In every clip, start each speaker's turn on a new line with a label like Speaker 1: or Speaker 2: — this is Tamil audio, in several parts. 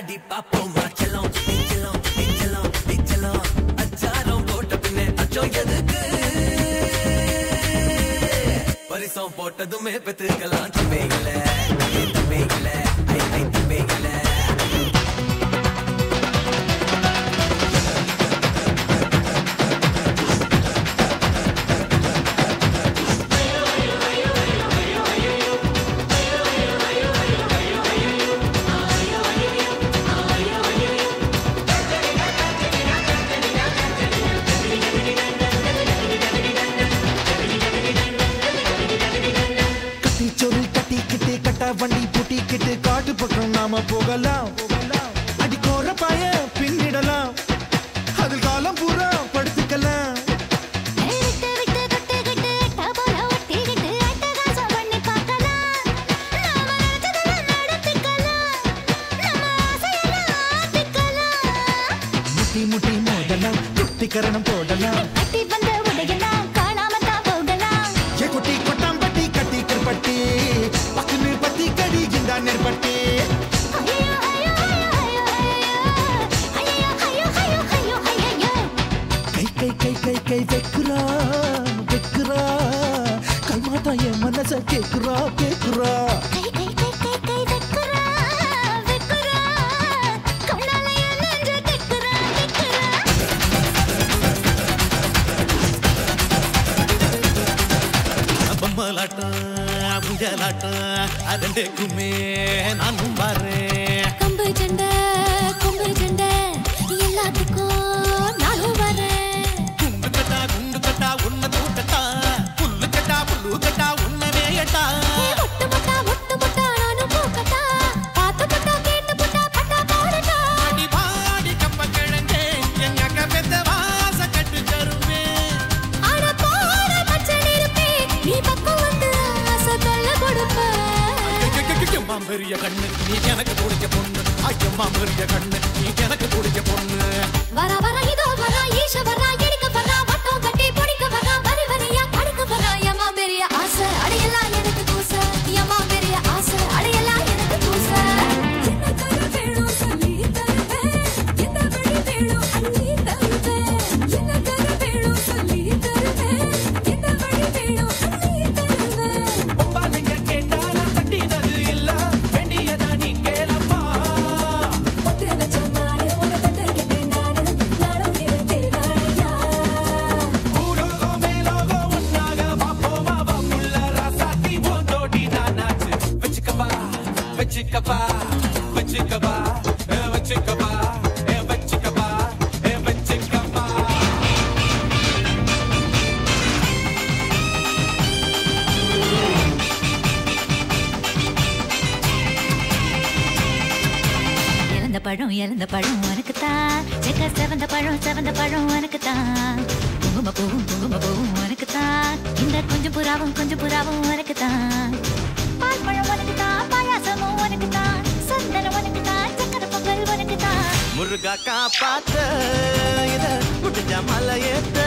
Speaker 1: ஆடி பாப்போமா செல்லம் செல்லம் செல்லம் செல்லம் அச்சாரம் போட்ட பின்னே அச்சம் எதுக்கு பரிசம் போட்டதுமே பெத்துக்கலாம் தம்பேயில தம்பேயில ஐ ஐ தம்பேயில
Speaker 2: வண்டி பூட்டிக்கிட்டு காட்டு பக்கம் நாம போகலாம் அடிக்கோர பாய பின்னிடலாம் அதில் காலம் பூரா படுத்துக்கலாம் முட்டி முட்டி மோதலாம் குட்டிக்கரணம் போடலாம் குட்டி கொட்டாம்பட்டி கட்டி கிருப்பட்டி பக்குன்னு பத்தி கடி இந்த நெற்பட்டி கை கை கை கை கை வெக்குறா வெக்குறா கைமாத்தா என் மனச கேக்குறா கேக்குறா
Speaker 1: அதண்டேக்குமே நானும் வரேன்
Speaker 3: கொம்பு சண்டை எல்லாத்துக்கும் நானும் வரேன்
Speaker 1: குண்டு கட்டா உன்ன தூக்கட்டா புல்லு கட்டா உன்னவே எட்டா
Speaker 3: முட்டு முட்டா நானும் பூக்கட்டா பார்த்து முட்டா கேட்டு முட்டா பட்டா போடட்டா
Speaker 1: அடி பாடி கப்ப கிழங்கே எங்க கப்பெத்த வாச கட்டு தருவே
Speaker 3: ஆட போட பச்சை இருப்பே நீ பக்கம் வந்து ஆசை தொல்ல கொடுப்ப
Speaker 1: பெரிய கண்ணு நீ எனக்கு பிடிச்ச பொண்ணு ஐயம்மா பெரிய கண்ணு நீ எனக்கு பிடிச்ச பொண்ணு
Speaker 3: வர வர இதோ வர ஈஷ வர எடுக்க வர வட்டம் கட்டி பிடிக்க வர வரி வரியா கடுக்க வர யம்மா பெரிய ஆசை அடையலாம் எனக்கு கூச யம்மா பெரிய ஆசை அடையலாம் எனக்கு கூச என்ன கரு வேணும் சொல்லி தருவேன் எந்த வழி வேணும் அள்ளி தருவேன் என்ன கரு வேணும் சொல்லி தருவேன் எந்த வழி வேணும் அள்ளி தருவேன்
Speaker 1: பொம்பாலைங்க கேட்டால தட்டினது இல்ல வேண்டியதா நீ கேளப்பா ஊரோகோ மேலோகோ ஒன்னாக பாப்போமா வாப்புள்ள ராசாத்தி உன் ஜோடி நானாச்சு வச்சுக்கப்பா வச்சுக்கப்பா வச்சுக்கப்பா வச்சுக்கப்பா வச்சுக்கப்பா வச்சுக்கப்பா
Speaker 3: இழந்த பழம் உனக்குத்தான் செக்க செவந்த பழம் உனக்குத்தான் குங்கும பூவும் உனக்குத்தான் இந்த கொஞ்சம் புறாவும் உனக்குத்தான் பால் பழம் உனக்குத்தான் பாயாசமும் உனக்குத்தான் சந்தனம் உனக்குத்தான் சக்கர பொங்கல் உனக்குத்தான்
Speaker 2: முருகா காப்பாத்த இத குடிஞ்ச மலையேத்த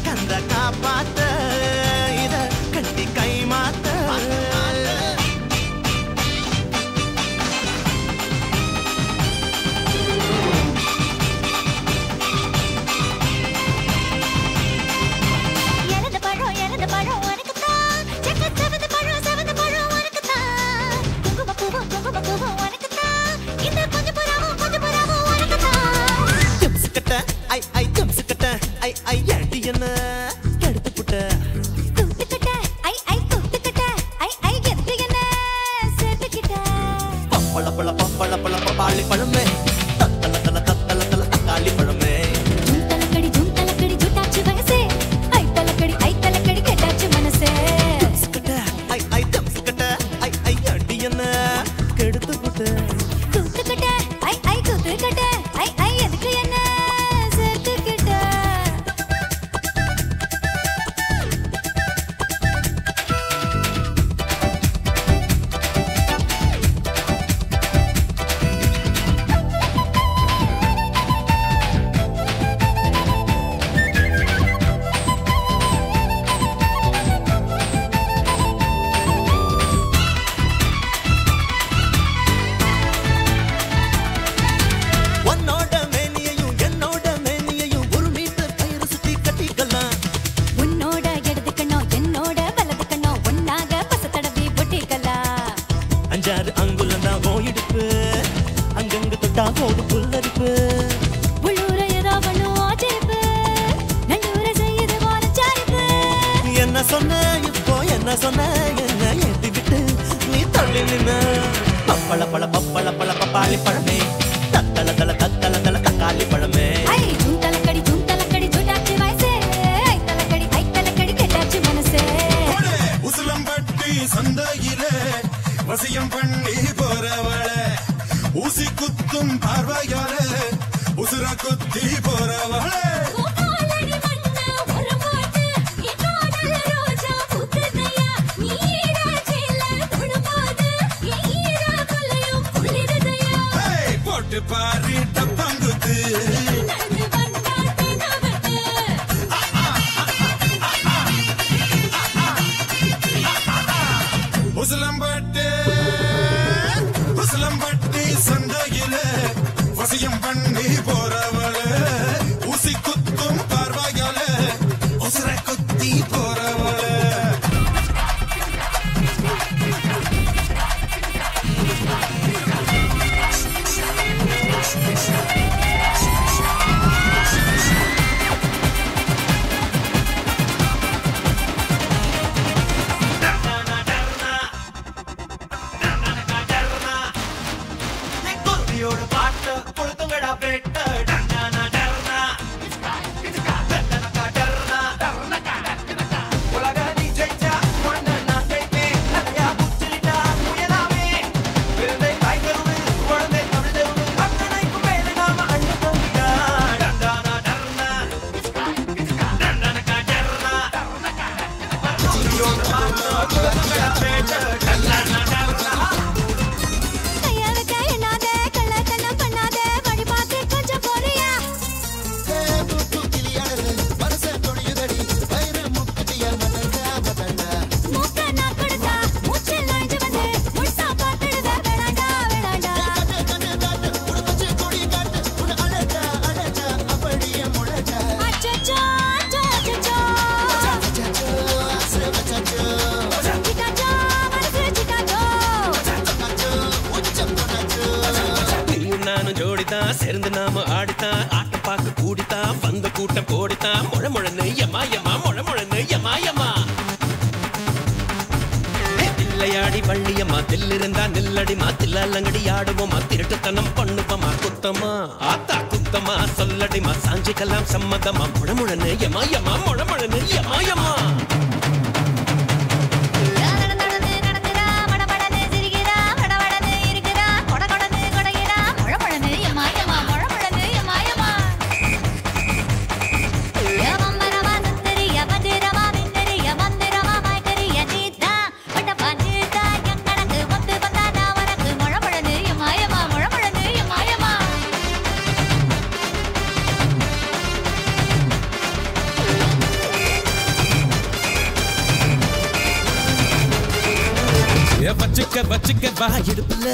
Speaker 2: கந்த காப்பாத்த இத கட்டி கை மாத்த
Speaker 3: இழந்த பழம் உனக்குத்தான் செக்க செவந்த பழம் உனக்குத்தான் குங்கும பூவும் உனக்குத்தான் இந்த கொஞ்சம் புறாவும் உனக்குத்தான்
Speaker 2: ஜம்சுக்கட்ட ஐ ஜம்சுக்கட்ட ஐ ஏண்டி என்ன கெடுத்து புட்ட
Speaker 3: கூட்டுக்கிட்ட ஐ கூட்டுக்கிட்ட ஐ எதுக்கு என்ன சேர்த்துக்கிட்ட
Speaker 2: பப்பள பாளி பழமே தத்தல தக்காளி பழமே
Speaker 3: ஜூம் தலக்கடி ஜூட்டாச்சு வயசே ஐ தலக்கடி கேட்டாச்சு மனசே
Speaker 2: ஐ ஜம்சுக்கட்ட ஐ ஏண்டி என்ன கெடுத்து புட்ட
Speaker 3: கூட்டுக்கிட்ட ஐ கூட்டுக்கிட்ட ஐ எதுக்கு என்ன சேர்த்துக்கிட்ட
Speaker 2: அஞ்சாறு அங்குலம் தான் போயிடுப்பு அங்கங்க தொட்டா போது புல்லரிப்பு
Speaker 3: உள்ளூர ஏதாவணும் ஆச்சரிப்பு நல்லூர செய்யுது வாரச்சாரிப்பு
Speaker 2: என்ன சொன்ன இப்போ என்ன சொன்ன என்ன ஏத்தி விட்டு நீ தள்ளி நின்ன பப்பள பழ பப்பள பழ பப்பாளி பழமே தத்தல தல தத்தல தல தக்காளி பழமே
Speaker 3: ஐ துந்தலக்கடி சுட்டாச்சி வயசே ஐ தலக்கடி கெட்டாச்சி மனசே
Speaker 4: உசிலம்பட்டி சந்தையிலே வசியம் பண்ணி போறவளே ஊசி குத்தும் பார்வையாலே உசுர குத்தி போறவளே போட்டு பாரு டப்பங்குத்து உசிலம்பட்டி சந்தையிலே வசியம் பண்ணி போறவளே ஊசி குத்தும் பார்வையாலே உசுர குத்தி போறவளே
Speaker 2: சேர்ந்து நாம ஆடித்தான் ஆட்ட பாக்கு கூடித்தான் வந்த கூட்டம் கோடித்தான் முழமுழன்னு எமாயமா முழமுழன்னு எமாயமா தில்லையாடி வள்ளியம்மா தில்லிருந்தா நில்லடிமா தில்லாலங்கடி ஆடுவோமா திருட்டுத்தனம் பண்ணுவோமா குத்தமா ஆத்தா குத்தமா சொல்லடிமா சாஞ்சிக்கலாம் சம்மதமா முழமுழன்னு எமாயமா முழமுழன்னு எமாயமா வச்சுக்க வா இடுப்புல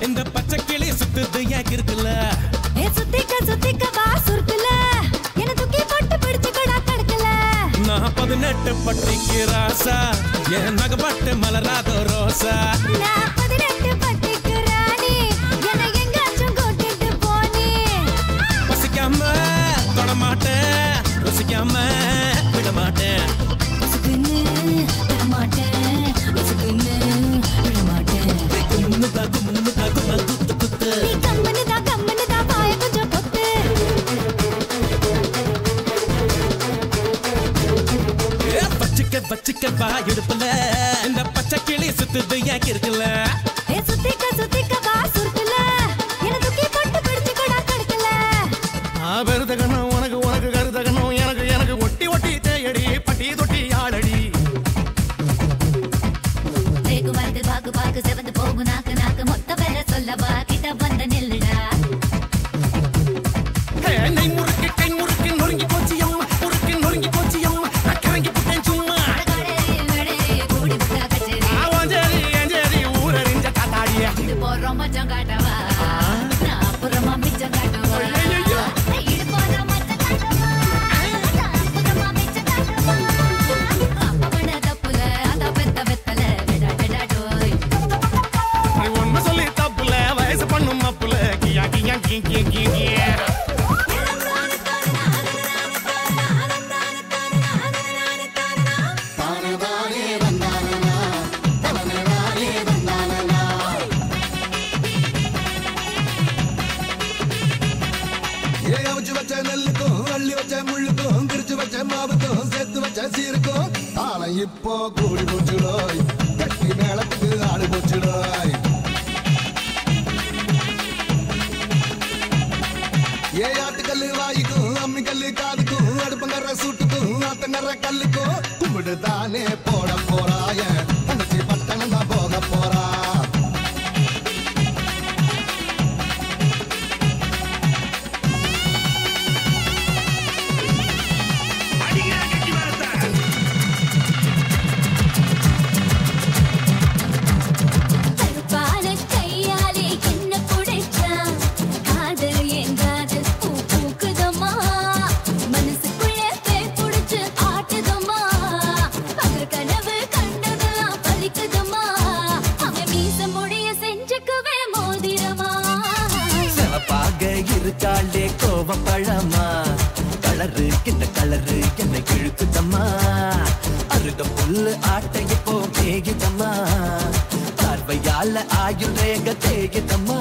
Speaker 2: இந்த பச்சை கிளி சுத்துது ஏன் இருக்குல்ல
Speaker 3: சுத்திக்க வா சுருட்டுல என்ன தூக்கி போட்டு பிடிச்சுக்கடா கடக்கல
Speaker 2: நான் 18 பட்டிக்கு ராசா என் நகப்பட்டு மலராதோ ரோசா
Speaker 3: நான் 18 பட்டிக்கு ராணி என்ன எங்காச்சும் கூட்டிட்டு போனி
Speaker 2: பசிக்காம தொடமாட்டேன் ருசிக்காம விடமாட்டேன்
Speaker 3: பசுக்குன்னு விடமாட்டேன் பசுக்குன்னு விடமாட்டேன் நீ கம்மனுதா பாய கொஞ்சம் பொத்து
Speaker 2: வச்சுக்க வா இடுப்புல இந்த பச்சை கிளி சுத்துது ஏன் இருக்குல்ல
Speaker 3: சுத்திக்க வா சுருட்டுல என்ன தூக்கி போட்டு பிடிச்சுக்கடா கடக்கல
Speaker 1: பெருதகணும் உனக்கு கருதகணும் எனக்கு ஒட்டி ஒட்டி தேயடி பட்டி தொட்டி ஆளடி
Speaker 3: தேக்கு வந்து பாக்கு செவந்து போகு நாக்கு மொத்த பேர சொல்லவா கிட்ட வந்த நில்லுடா
Speaker 1: நெய் முறுக்கு கை முறுக்கு நொறுங்கி போச்சு அம்மா முறுக்கு நொறுங்கி போச்சு அம்மா நான் கிறங்கி போட்டேன் சும்மா
Speaker 3: கூடி புட்டா கச்சேரி
Speaker 1: அஞ்சேரி ஊரறிஞ்ச காத்தாடிய
Speaker 3: இது போறோம் மச்சம் காட்டவா நான் அப்புறமா மிச்சம் காட்டுவா இது போறோம் மச்சம் காட்டவா நான் அப்புறமா மிச்சம் காட்டுவா அப்ப பண்ண தப்புல அத பெத்த வெத்தல விடா டோய்
Speaker 4: இப்போ கூடி போச்சுடோய் கட்டி மேளத்துக்கு ஆடு போச்சுடோய் ஏ ஆட்டுக்கல்லு வாய்க்கும் அம்மி கல்லு காதுக்கும் அடுப்பங்கற சூட்டுக்கும் ஆத்தங்கற கல்லுக்கும் கும்பிடு தானே போட போறாய தங்கச்சி பட்டணம் தான் போக போறா
Speaker 2: இருக்காளே கோவம் பழமா கலரு இந்த கலரு என்னை கிழக்குதம்மா அருக புல்லு ஆட்டை இப்போ மேகிதம்மா பார்வையால ஆயுள் ரேக தேகிதம்மா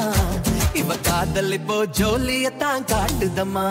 Speaker 2: இவ காதல் இப்போ ஜோலியத்தான் காட்டுதம்மா